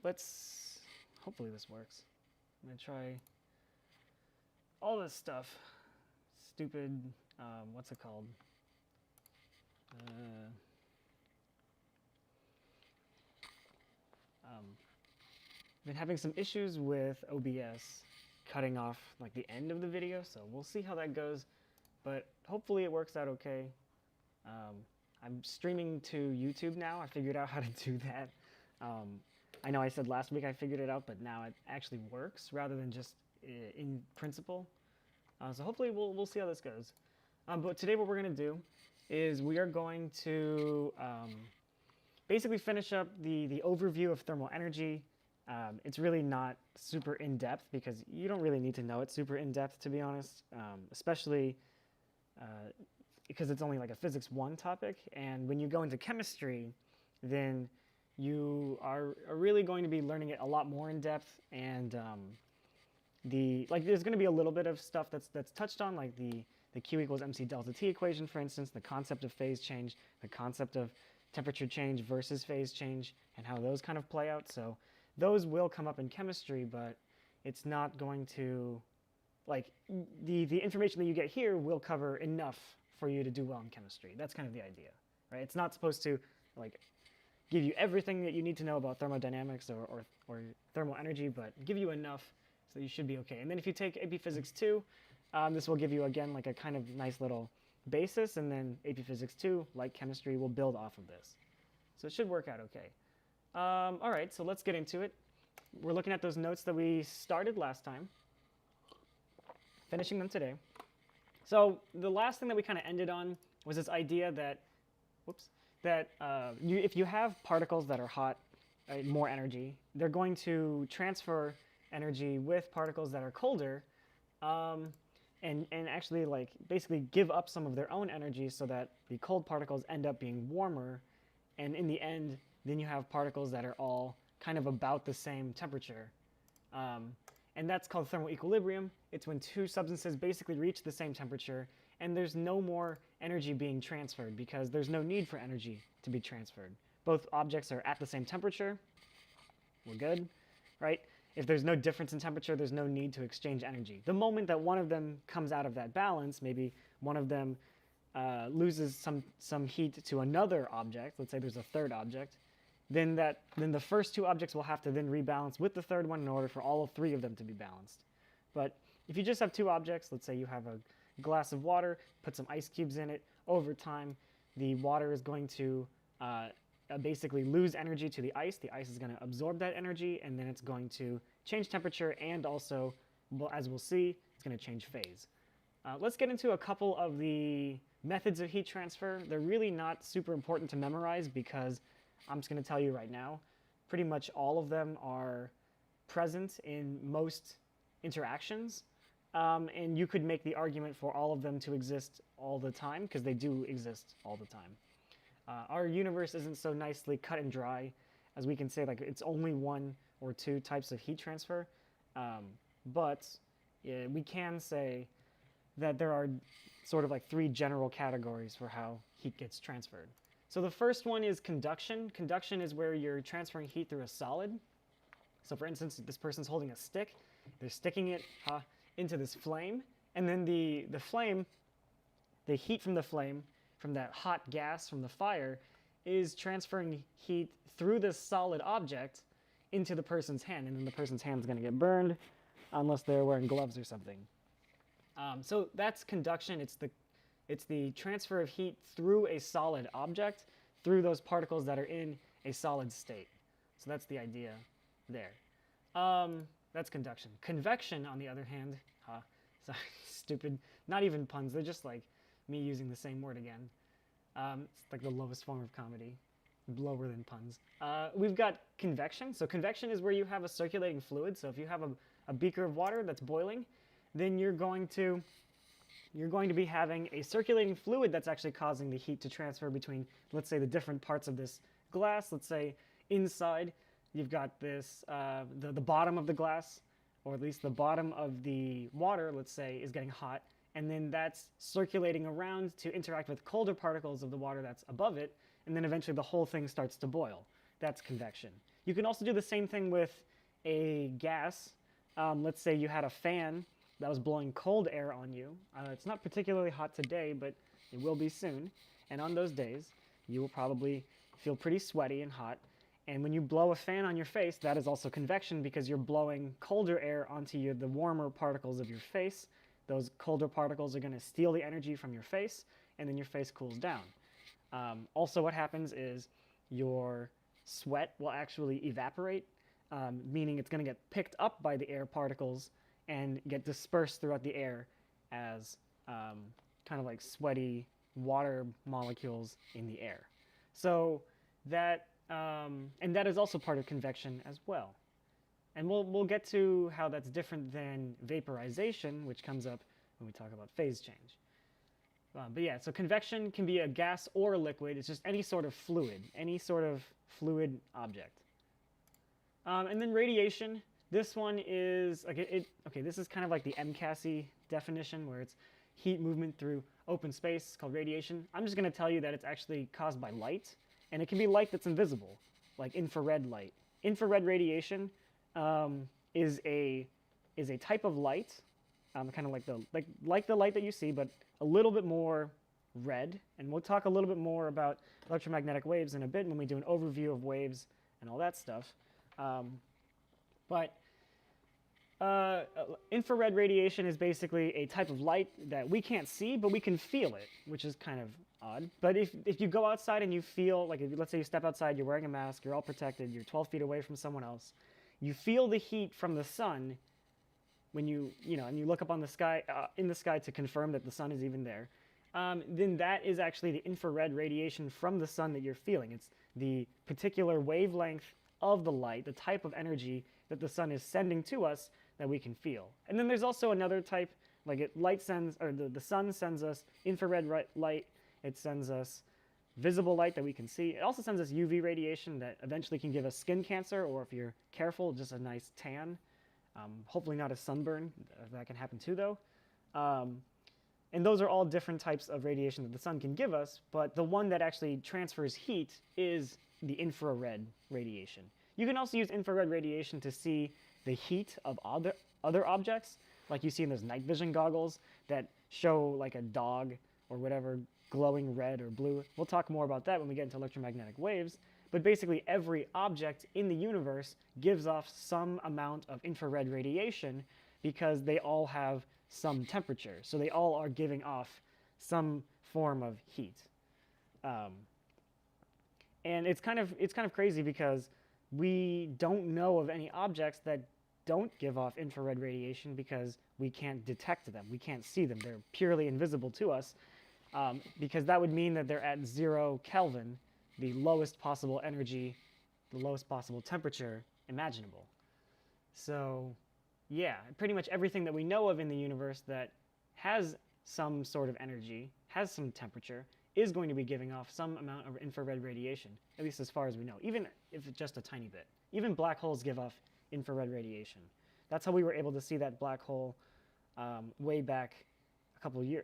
hopefully this works. I'm gonna try all this stuff. Stupid, what's it called? Been having some issues with OBS cutting off like the end of the video, so we'll see how that goes. But hopefully it works out okay. I'm streaming to YouTube now. I figured out how to do that. I know I said last week I figured it out, but now it actually works rather than just in principle. So hopefully we'll see how this goes. But today what we're going to do is we are going to basically finish up the overview of thermal energy. It's really not super in-depth because you don't really need to know it super in-depth, to be honest, especially because it's only like a physics 1 topic. And when you go into chemistry, then you are really going to be learning it a lot more in depth. And there's going to be a little bit of stuff that's touched on, like the Q equals mc delta T equation, for instance, the concept of phase change, the concept of temperature change versus phase change, and how those kind of play out. So those will come up in chemistry, but it's not going to, like, the information that you get here will cover enough for you to do well in chemistry. That's kind of the idea, right? It's not supposed to, like, give you everything that you need to know about thermodynamics or thermal energy, but give you enough so you should be okay. And then if you take AP Physics 2, this will give you, again, like a kind of nice little basis, and then AP Physics 2, like chemistry, will build off of this. So it should work out okay. All right, so let's get into it. We're looking at those notes that we started last time, finishing them today. So the last thing that we kind of ended on was this idea that, if you have particles that are hot, more energy, they're going to transfer energy with particles that are colder, and actually, like, basically give up some of their own energy so that the cold particles end up being warmer, and in the end, then you have particles that are all kind of about the same temperature. And that's called thermal equilibrium. It's when two substances basically reach the same temperature and there's no more energy being transferred because there's no need for energy to be transferred. Both objects are at the same temperature. We're good, right? If there's no difference in temperature, there's no need to exchange energy. The moment that one of them comes out of that balance, maybe one of them loses some heat to another object, let's say there's a third object, then the first two objects will have to then rebalance with the third one in order for all three of them to be balanced. But if you just have two objects, let's say you have a glass of water, put some ice cubes in it, over time the water is going to basically lose energy to the ice is going to absorb that energy, and then it's going to change temperature, and also, well, as we'll see, it's going to change phase. Let's get into a couple of the methods of heat transfer. They're really not super important to memorize because I'm just going to tell you right now, pretty much all of them are present in most interactions, and you could make the argument for all of them to exist all the time because they do exist all the time. Our universe isn't so nicely cut and dry as we can say like it's only one or two types of heat transfer, but yeah, we can say that there are sort of like three general categories for how heat gets transferred. So the first one is conduction. Conduction is where you're transferring heat through a solid. So for instance, this person's holding a stick. They're sticking it into this flame, and then the flame, the heat from the flame, from that hot gas from the fire, is transferring heat through this solid object into the person's hand, and then the person's hand is going to get burned unless they're wearing gloves or something. So that's conduction. It's the transfer of heat through a solid object, through those particles that are in a solid state. So that's the idea there. That's conduction. Convection, on the other hand, sorry, stupid, not even puns, they're just like me using the same word again. It's like the lowest form of comedy, lower than puns. We've got convection. So convection is where you have a circulating fluid. So if you have a beaker of water that's boiling, then you're going to be having a circulating fluid that's actually causing the heat to transfer between, let's say, the different parts of this glass. Let's say inside you've got this, the bottom of the glass, or at least the bottom of the water, let's say, is getting hot, and then that's circulating around to interact with colder particles of the water that's above it, and then eventually the whole thing starts to boil. That's convection. You can also do the same thing with a gas. Let's say you had a fan that was blowing cold air on you. It's not particularly hot today, but it will be soon. And on those days, you will probably feel pretty sweaty and hot. And when you blow a fan on your face, that is also convection because you're blowing colder air onto the warmer particles of your face. Those colder particles are going to steal the energy from your face, and then your face cools down. Also, what happens is your sweat will actually evaporate, meaning it's going to get picked up by the air particles and get dispersed throughout the air as kind of like sweaty water molecules in the air. So that, and that is also part of convection as well. And we'll get to how that's different than vaporization, which comes up when we talk about phase change. But yeah, so convection can be a gas or a liquid. It's just any sort of fluid object. And then radiation. This one is okay. This is kind of like the MCASI definition, where it's heat movement through open space. It's called radiation. I'm just going to tell you that it's actually caused by light, and it can be light that's invisible, like infrared light. Infrared radiation is a type of light, kind of like the light that you see, but a little bit more red. And we'll talk a little bit more about electromagnetic waves in a bit when we do an overview of waves and all that stuff. But infrared radiation is basically a type of light that we can't see, but we can feel it, which is kind of odd. But if you go outside and you feel, like let's say you step outside, you're wearing a mask, you're all protected, you're 12 feet away from someone else, you feel the heat from the sun when and you look up on the sky, in the sky to confirm that the sun is even there, then that is actually the infrared radiation from the sun that you're feeling. It's the particular wavelength of the light, the type of energy that the sun is sending to us that we can feel. And then there's also another type, like the sun sends us infrared light, it sends us visible light that we can see. It also sends us UV radiation that eventually can give us skin cancer, or if you're careful, just a nice tan. Hopefully not a sunburn. That can happen too, though. And those are all different types of radiation that the sun can give us, but the one that actually transfers heat is the infrared radiation. You can also use infrared radiation to see the heat of other objects, like you see in those night vision goggles that show like a dog or whatever glowing red or blue. We'll talk more about that when we get into electromagnetic waves. But basically every object in the universe gives off some amount of infrared radiation because they all have some temperature. So they all are giving off some form of heat. And it's kind of crazy because we don't know of any objects that don't give off infrared radiation because we can't detect them. We can't see them. They're purely invisible to us because that would mean that they're at 0 Kelvin, the lowest possible energy, the lowest possible temperature imaginable. So yeah, pretty much everything that we know of in the universe that has some sort of energy, has some temperature, is going to be giving off some amount of infrared radiation, at least as far as we know, even if it's just a tiny bit. Even black holes give off infrared radiation. That's how we were able to see that black hole way back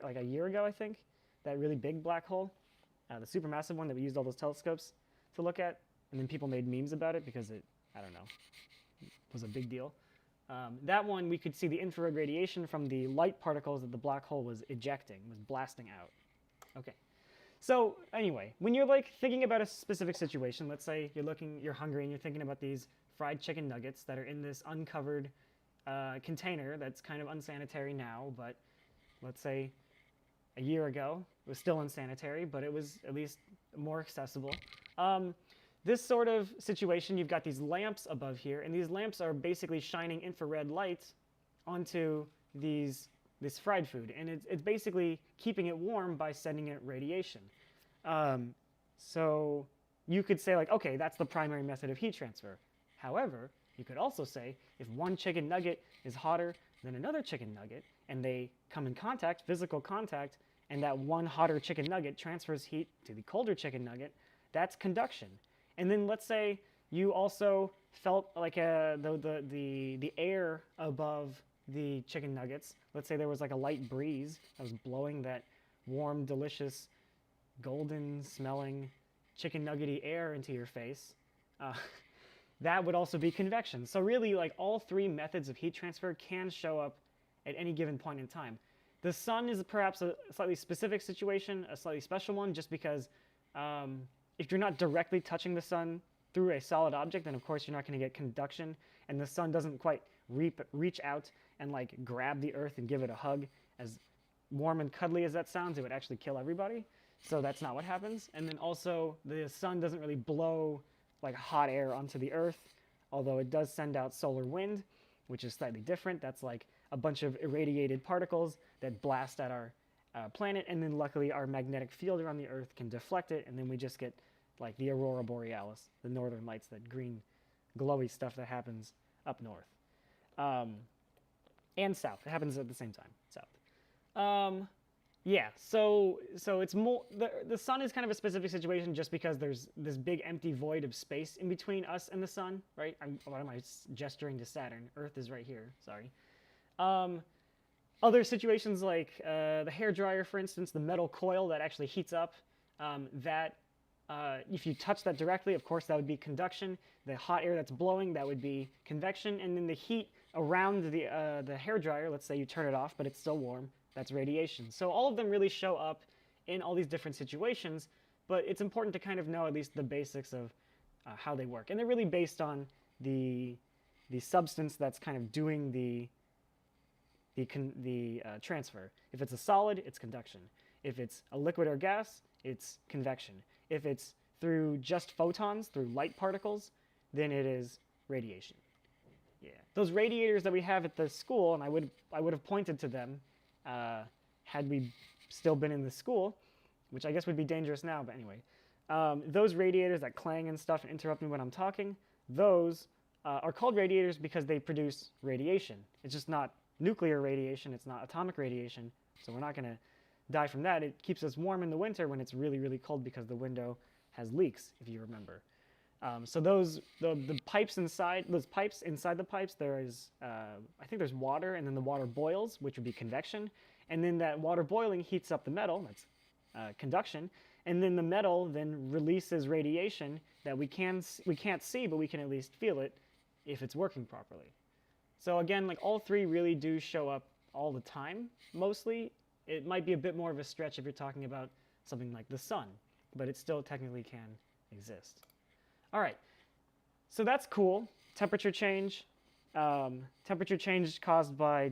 like a year ago, I think, that really big black hole, the supermassive one that we used all those telescopes to look at, and then people made memes about it because it, I don't know, was a big deal. That one, we could see the infrared radiation from the light particles that the black hole was ejecting, was blasting out. Okay. So anyway, when you're like thinking about a specific situation, let's say you're hungry and you're thinking about these fried chicken nuggets that are in this uncovered container that's kind of unsanitary now, but let's say a year ago it was still unsanitary, but it was at least more accessible. This sort of situation, you've got these lamps above here, and these lamps are basically shining infrared light onto this fried food, and it's basically keeping it warm by sending it radiation. So you could say like, okay, that's the primary method of heat transfer. However, you could also say if one chicken nugget is hotter than another chicken nugget, and they come in contact, physical contact, and that one hotter chicken nugget transfers heat to the colder chicken nugget, that's conduction. And then let's say you also felt like the air above the chicken nuggets. Let's say there was like a light breeze that was blowing that warm, delicious, golden smelling chicken nuggety air into your face. that would also be convection. So really, like, all three methods of heat transfer can show up at any given point in time. The sun is perhaps a slightly specific situation, a slightly special one, just because if you're not directly touching the sun through a solid object, then of course you're not going to get conduction, and the sun doesn't quite reach out and like grab the earth and give it a hug. As warm and cuddly as that sounds, it would actually kill everybody. So that's not what happens. And then also the sun doesn't really blow like hot air onto the earth, although it does send out solar wind, which is slightly different. That's like a bunch of irradiated particles that blast at our planet, and then luckily our magnetic field around the earth can deflect it, and then we just get like the aurora borealis, the northern lights, that green glowy stuff that happens up north. And south. It happens at the same time, south. Yeah, so it's more, the sun is kind of a specific situation just because there's this big empty void of space in between us and the sun, right? What am I gesturing to Saturn? Earth is right here, sorry. Other situations like the hairdryer, for instance, the metal coil that actually heats up, if you touch that directly, of course, that would be conduction. The hot air that's blowing, that would be convection. And then the heat around the hairdryer, let's say you turn it off, but it's still warm, that's radiation. So all of them really show up in all these different situations, but it's important to kind of know at least the basics of how they work. And they're really based on the substance that's kind of doing the transfer. If it's a solid, it's conduction. If it's a liquid or gas, it's convection. If it's through just photons, through light particles, then it is radiation. Yeah, those radiators that we have at the school, and I would have pointed to them had we still been in the school, which I guess would be dangerous now, but anyway. Those radiators that clang and stuff and interrupt me when I'm talking, those are called radiators because they produce radiation. It's just not nuclear radiation, it's not atomic radiation, so we're not going to die from that. It keeps us warm in the winter when it's really, really cold because the window has leaks, if you remember. So the pipes inside, those pipes inside the pipes, there is, I think there's water, and then the water boils, which would be convection, and then that water boiling heats up the metal, that's conduction, and then the metal then releases radiation that we can't see, but we can at least feel it if it's working properly. So again, like all three really do show up all the time, mostly. It might be a bit more of a stretch if you're talking about something like the sun, but it still technically can exist. All right, so that's cool. Temperature change. Temperature change caused by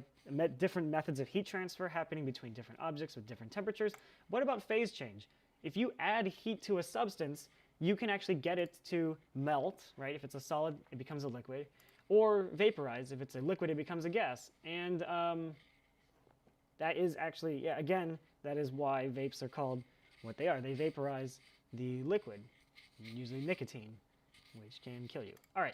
different methods of heat transfer happening between different objects with different temperatures. What about phase change? If you add heat to a substance, you can actually get it to melt, right? If it's a solid, it becomes a liquid. Or vaporize. If it's a liquid, it becomes a gas. And that is actually, yeah, again, that is why vapes are called what they are. They vaporize the liquid, usually nicotine, which can kill you. All right.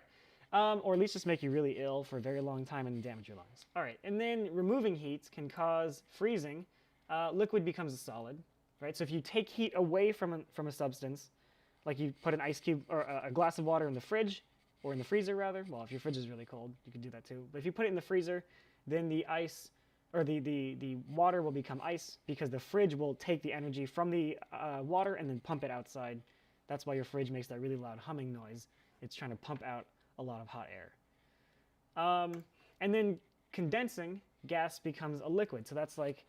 Or at least just make you really ill for a very long time and damage your lungs. All right. And then removing heat can cause freezing. Liquid becomes a solid, right? So if you take heat away from a substance, like you put an ice cube or a glass of water in the fridge, or in the freezer rather. Well, if your fridge is really cold, you can do that too. But if you put it in the freezer, then the ice, or the water will become ice because the fridge will take the energy from the water and then pump it outside. That's why your fridge makes that really loud humming noise. It's trying to pump out a lot of hot air. And then condensing, gas becomes a liquid. So that's like,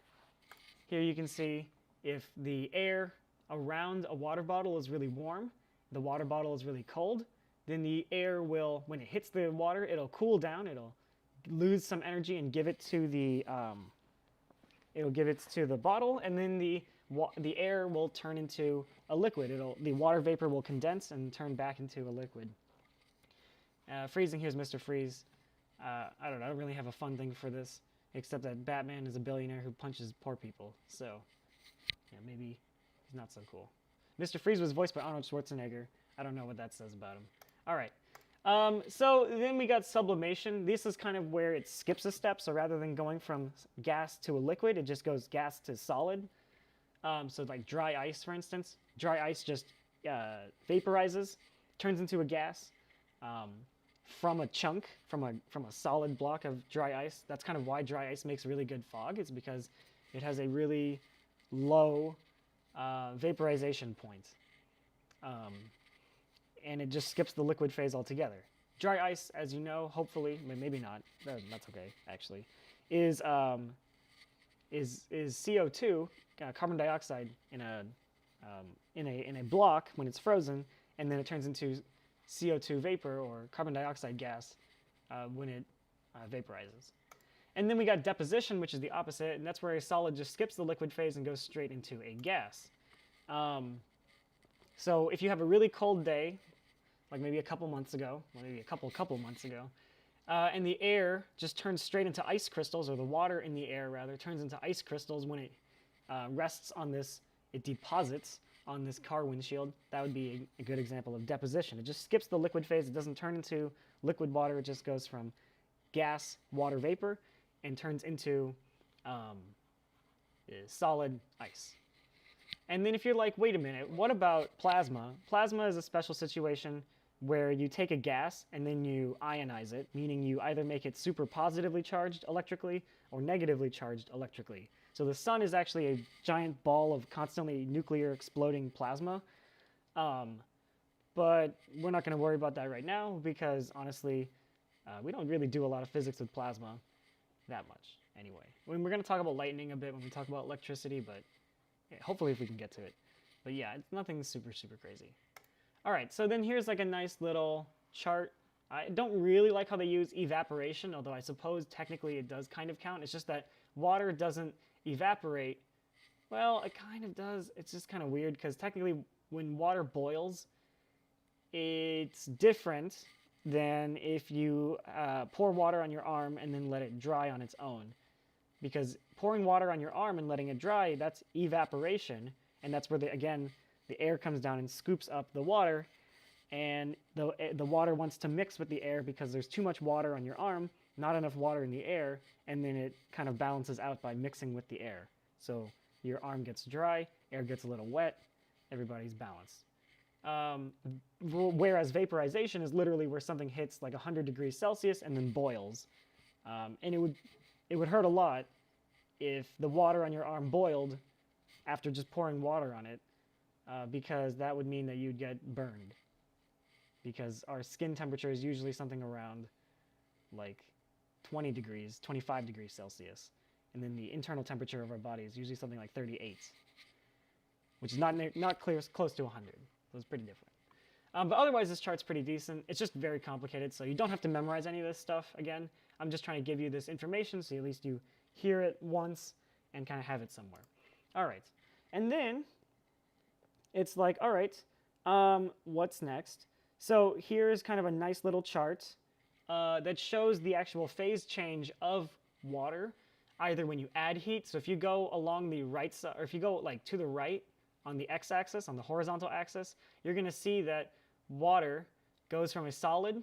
here you can see if the air around a water bottle is really warm, the water bottle is really cold, then the air will, when it hits the water, it'll cool down, it'll lose some energy and give it to the bottle, and then the air will turn into a liquid. The water vapor will condense and turn back into a liquid. Freezing, here's Mr. Freeze. I don't know, I don't really have a fun thing for this, except that Batman is a billionaire who punches poor people, so yeah, maybe he's not so cool. Mr. Freeze was voiced by Arnold Schwarzenegger. I don't know what that says about him. All right. So then we got sublimation. This is kind of where it skips a step. So rather than going from gas to a liquid, it just goes gas to solid. So like dry ice, for instance. Dry ice just vaporizes, turns into a gas from a chunk, from a solid block of dry ice. That's kind of why dry ice makes really good fog. It's because it has a really low vaporization point. And it just skips the liquid phase altogether. Dry ice, as you know, hopefully, maybe not, that's okay, actually, is CO2, carbon dioxide in a block when it's frozen, and then it turns into CO2 vapor or carbon dioxide gas when it vaporizes. And then we got deposition, which is the opposite, and that's where a solid just skips the liquid phase and goes straight into a gas. So if you have a really cold day, like maybe a couple months ago, or maybe a couple months ago, and the air just turns straight into ice crystals, or the water in the air rather turns into ice crystals when it rests on this, it deposits on this car windshield. That would be a good example of deposition. It just skips the liquid phase. It doesn't turn into liquid water. It just goes from gas, water vapor, and turns into solid ice. And then if you're like, wait a minute, what about plasma? Plasma is a special situation where you take a gas and then you ionize it, meaning you either make it super positively charged electrically or negatively charged electrically. So the sun is actually a giant ball of constantly nuclear exploding plasma. But we're not going to worry about that right now because honestly, we don't really do a lot of physics with plasma that much anyway. We're going to talk about lightning a bit when we talk about electricity, but yeah, hopefully if we can get to it. But yeah, it's nothing super, super crazy. All right, so then here's like a nice little chart. I don't really like how they use evaporation, although I suppose technically it does kind of count. It's just that water doesn't evaporate. Well, it kind of does. It's just kind of weird because technically when water boils, it's different than if you pour water on your arm and then let it dry on its own. Because pouring water on your arm and letting it dry, that's evaporation, and that's where, again, the air comes down and scoops up the water, and the water wants to mix with the air because there's too much water on your arm, not enough water in the air, and then it kind of balances out by mixing with the air. So your arm gets dry, air gets a little wet, everybody's balanced. Whereas vaporization is literally where something hits like 100 degrees Celsius and then boils. And it would hurt a lot if the water on your arm boiled after just pouring water on it, because that would mean that you'd get burned. Because our skin temperature is usually something around like 20 degrees, 25 degrees Celsius. And then the internal temperature of our body is usually something like 38, which is not close to 100. So it's pretty different. But otherwise, this chart's pretty decent. It's just very complicated, so you don't have to memorize any of this stuff. Again, I'm just trying to give you this information so at least you hear it once and kind of have it somewhere. All right. And then it's like, all right, what's next? So here's kind of a nice little chart that shows the actual phase change of water, either when you add heat. So if you go along the right side, or if you go like to the right on the x-axis, on the horizontal axis, you're going to see that water goes from a solid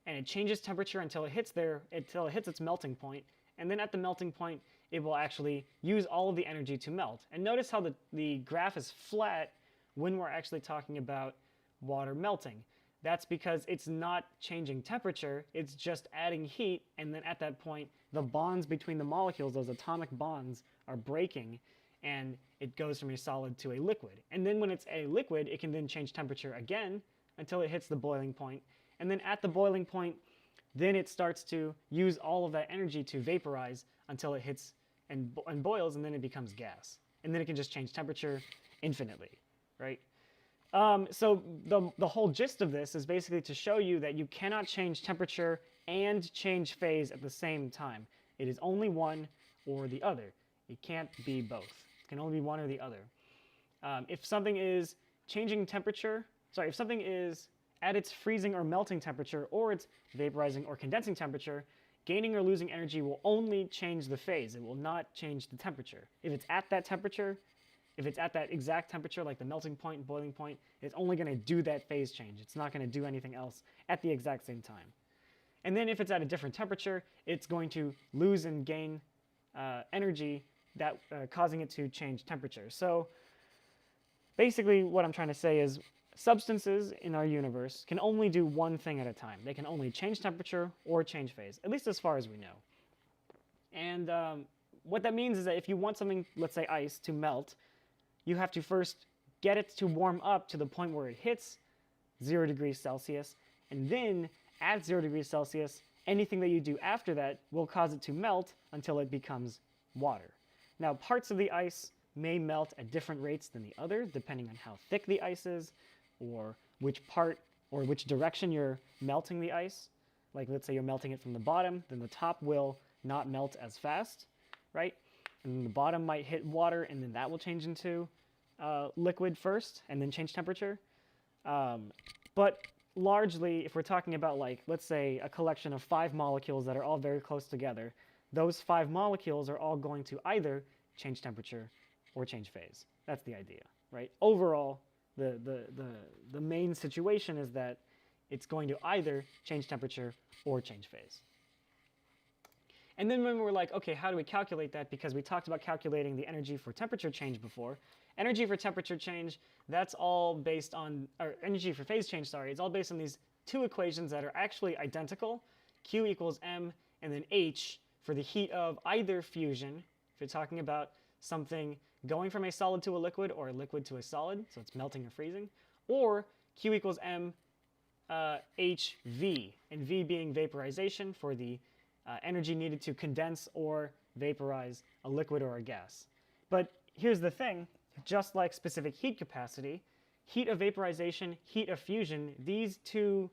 and it changes temperature until it hits its melting point. And then at the melting point, it will actually use all of the energy to melt. And notice how the graph is flat when we're actually talking about water melting. That's because it's not changing temperature, it's just adding heat, and then at that point, the bonds between the molecules, those atomic bonds, are breaking, and it goes from a solid to a liquid. And then when it's a liquid, it can then change temperature again until it hits the boiling point. And then at the boiling point, then it starts to use all of that energy to vaporize until it hits and boils, and then it becomes gas. And then it can just change temperature infinitely, right? So the whole gist of this is basically to show you that you cannot change temperature and change phase at the same time. It is only one or the other. It can't be both. It can only be one or the other. If something is changing temperature, if something is at its freezing or melting temperature, or its vaporizing or condensing temperature, gaining or losing energy will only change the phase. It will not change the temperature. If it's at that temperature, if it's at that exact temperature, like the melting point and boiling point, it's only going to do that phase change. It's not going to do anything else at the exact same time. And then if it's at a different temperature, it's going to lose and gain energy, that causing it to change temperature. So basically what I'm trying to say is substances in our universe can only do one thing at a time. They can only change temperature or change phase, at least as far as we know. And what that means is that if you want something, let's say ice, to melt, you have to first get it to warm up to the point where it hits 0 degrees Celsius, and then at 0 degrees Celsius, anything that you do after that will cause it to melt until it becomes water. Now, parts of the ice may melt at different rates than the other, depending on how thick the ice is, or which part or which direction you're melting the ice. Like, let's say you're melting it from the bottom, then the top will not melt as fast, right? And then the bottom might hit water, and then that will change into liquid first, and then change temperature. But largely, if we're talking about, like, let's say a collection of 5 molecules that are all very close together, those 5 molecules are all going to either change temperature or change phase. That's the idea, right? Overall, the main situation is that it's going to either change temperature or change phase. And then when we're like, okay, how do we calculate that? Because we talked about calculating the energy for temperature change before. Energy for temperature change, that's all based on, or energy for phase change, sorry, it's all based on these 2 equations that are actually identical. Q equals M, and then H for the heat of either fusion, if you're talking about something going from a solid to a liquid or a liquid to a solid, so it's melting or freezing, or Q equals M H V, and V being vaporization for the energy needed to condense or vaporize a liquid or a gas. But here's the thing, just like specific heat capacity, heat of vaporization, heat of fusion, these 2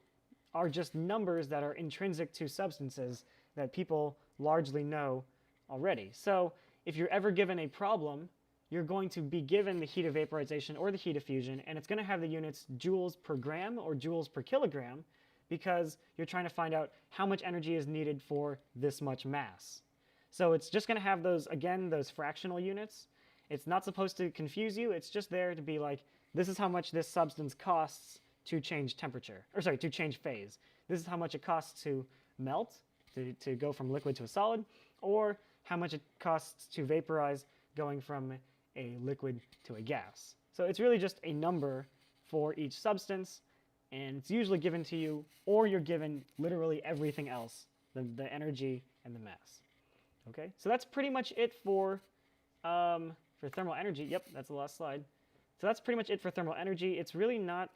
are just numbers that are intrinsic to substances that people largely know already. So if you're ever given a problem, you're going to be given the heat of vaporization or the heat of fusion, and it's going to have the units joules per gram or joules per kilogram, because you're trying to find out how much energy is needed for this much mass. So it's just going to have those, again, those fractional units. It's not supposed to confuse you. It's just there to be like, this is how much this substance costs to change temperature, or sorry, to change phase. This is how much it costs to melt, to go from liquid to a solid, or how much it costs to vaporize going from a liquid to a gas. So it's really just a number for each substance, and it's usually given to you, or you're given literally everything else, the energy and the mass. Okay, so that's pretty much it for thermal energy. Yep, that's the last slide. So that's pretty much it for thermal energy. It's really not,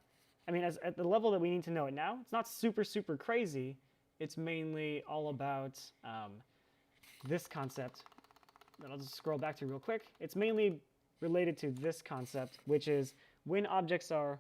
I mean, at the level that we need to know it now, it's not super, super crazy. It's mainly all about this concept that I'll just scroll back to real quick. It's mainly related to this concept, which is when objects are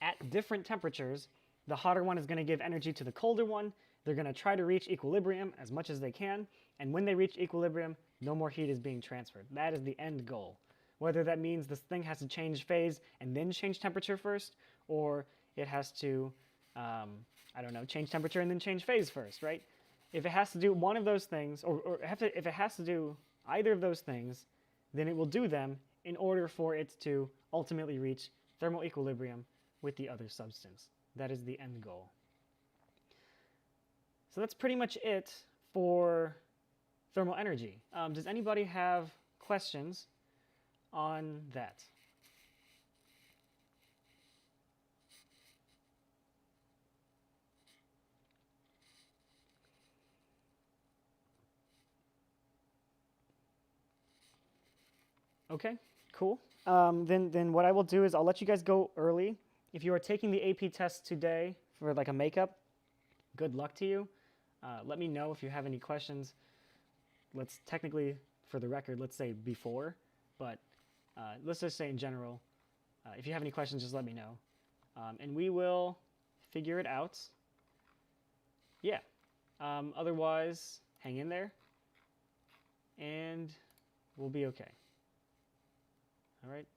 at different temperatures, the hotter one is going to give energy to the colder one. They're going to try to reach equilibrium as much as they can, and when they reach equilibrium, no more heat is being transferred. That is the end goal. Whether that means this thing has to change phase and then change temperature first, or it has to, I don't know, change temperature and then change phase first, right? If it has to do one of those things, or if it has to do either of those things, then it will do them in order for it to ultimately reach thermal equilibrium with the other substance. That is the end goal. So that's pretty much it for thermal energy. Does anybody have questions on that? Okay, cool. Then what I will do is I'll let you guys go early. If you are taking the AP test today for like a makeup, good luck to you. Let me know if you have any questions. Let's technically, for the record, let's say before, but let's just say in general. If you have any questions, just let me know. And we will figure it out. Yeah. Otherwise, hang in there, and we'll be okay. All right.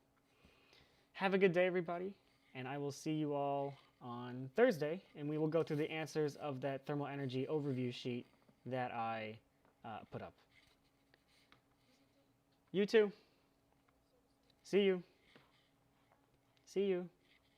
Have a good day, everybody, and I will see you all on Thursday, and we will go through the answers of that thermal energy overview sheet that I put up. You too. See you. See you.